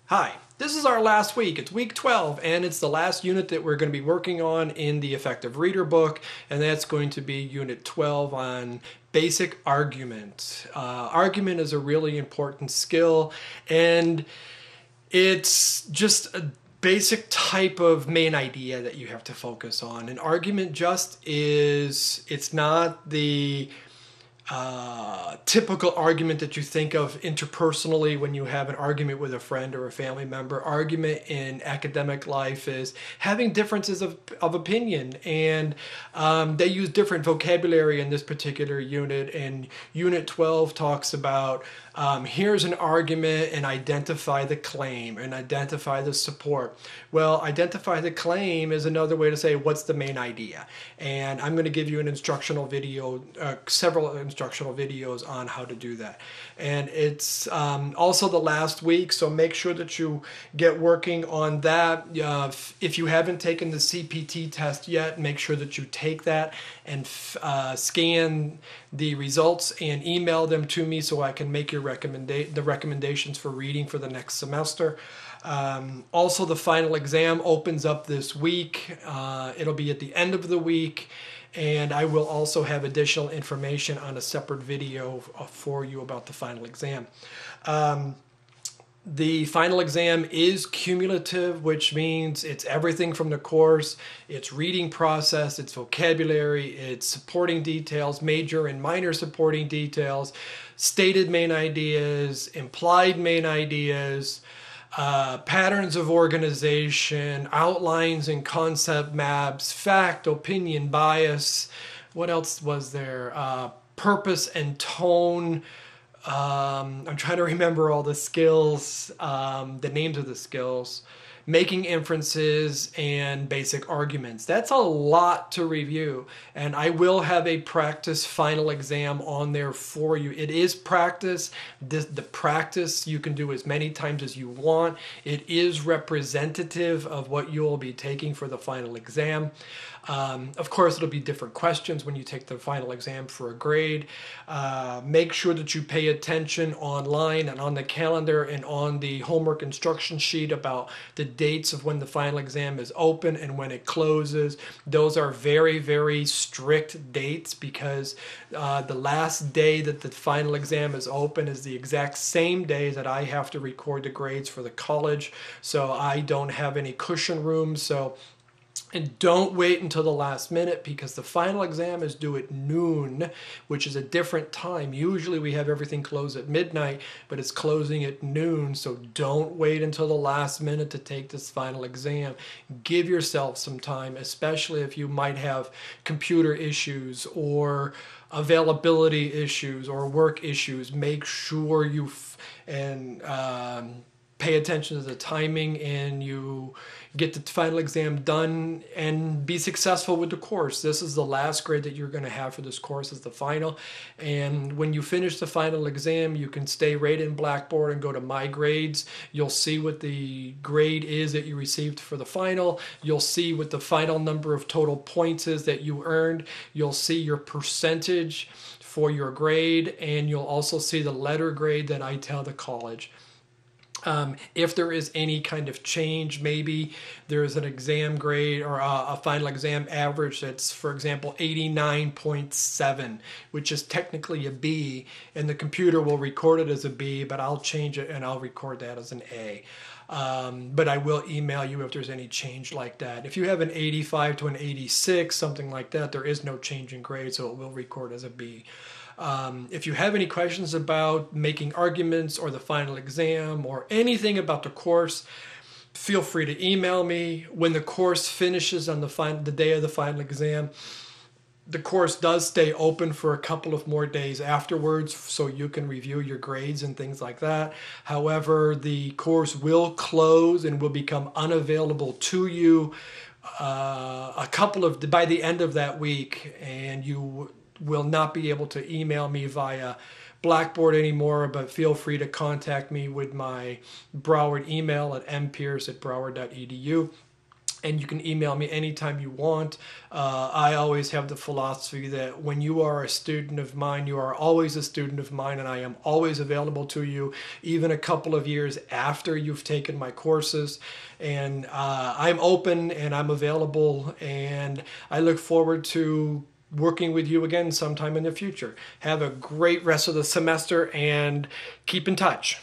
Hi, this is our last week. It's week 12, and it's the last unit that we're going to be working on in the Effective Reader book, and that's going to be Unit 12 on basic argument. Argument is a really important skill, and it's just a basic type of main idea that you have to focus on. An argument just is, it's not the typical argument that you think of interpersonally when you have an argument with a friend or a family member. Argument in academic life is having differences of opinion, and they use different vocabulary in this particular unit. And Unit 12 talks about here's an argument and identify the claim and identify the support. Well, identify the claim is another way to say what's the main idea. And I'm going to give you an instructional video, several instructional videos on how to do that. And it's also the last week, so make sure that you get working on that. If you haven't taken the CPT test yet, make sure that you take that and scan the results and email them to me so I can make your recommendations for reading for the next semester. Also, the final exam opens up this week. It'll be at the end of the week, and I will also have additional information on a separate video for you about the final exam. The final exam is cumulative, which means it's everything from the course. It's reading process, it's vocabulary, it's supporting details, major and minor supporting details, stated main ideas, implied main ideas, patterns of organization, outlines and concept maps, fact, opinion, bias. What else was there? Purpose and tone. I'm trying to remember all the skills, the names of the skills, making inferences, and basic arguments. That's a lot to review, and I will have a practice final exam on there for you. It is practice. The practice you can do as many times as you want. It is representative of what you'll be taking for the final exam. Of course, it'll be different questions when you take the final exam for a grade. Make sure that you pay attention online and on the calendar and on the homework instruction sheet about the dates of when the final exam is open and when it closes. Those are very, very strict dates because the last day that the final exam is open is the exact same day that I have to record the grades for the college. So I don't have any cushion room. And don't wait until the last minute because the final exam is due at noon, which is a different time. Usually we have everything close at midnight, but it's closing at noon. So don't wait until the last minute to take this final exam. Give yourself some time, especially if you might have computer issues or availability issues or work issues. Make sure you pay attention to the timing and you get the final exam done and be successful with the course. This is the last grade that you're going to have for this course is the final. And when you finish the final exam, you can stay right in Blackboard and go to My Grades. You'll see what the grade is that you received for the final. You'll see what the final number of total points is that you earned. You'll see your percentage for your grade, and you'll also see the letter grade that I tell the college. If there is any kind of change, maybe there's an exam grade or a final exam average that's, for example, 89.7, which is technically a B, and the computer will record it as a B, but I'll change it and I'll record that as an A. But I will email you if there's any change like that. If you have an 85 to an 86, something like that, there is no change in grade, so it will record as a B. If you have any questions about making arguments or the final exam or anything about the course, feel free to email me. When the course finishes on the day of the final exam, the course does stay open for a couple of more days afterwards so you can review your grades and things like that. However, the course will close and will become unavailable to you by the end of that week, and you will not be able to email me via Blackboard anymore, but feel free to contact me with my Broward email at mpierce@broward.edu. and you can email me anytime you want. I always have the philosophy that when you are a student of mine, you are always a student of mine, and I am always available to you, even a couple of years after you've taken my courses. And I'm open and I'm available, and I look forward to working with you again sometime in the future. Have a great rest of the semester and keep in touch.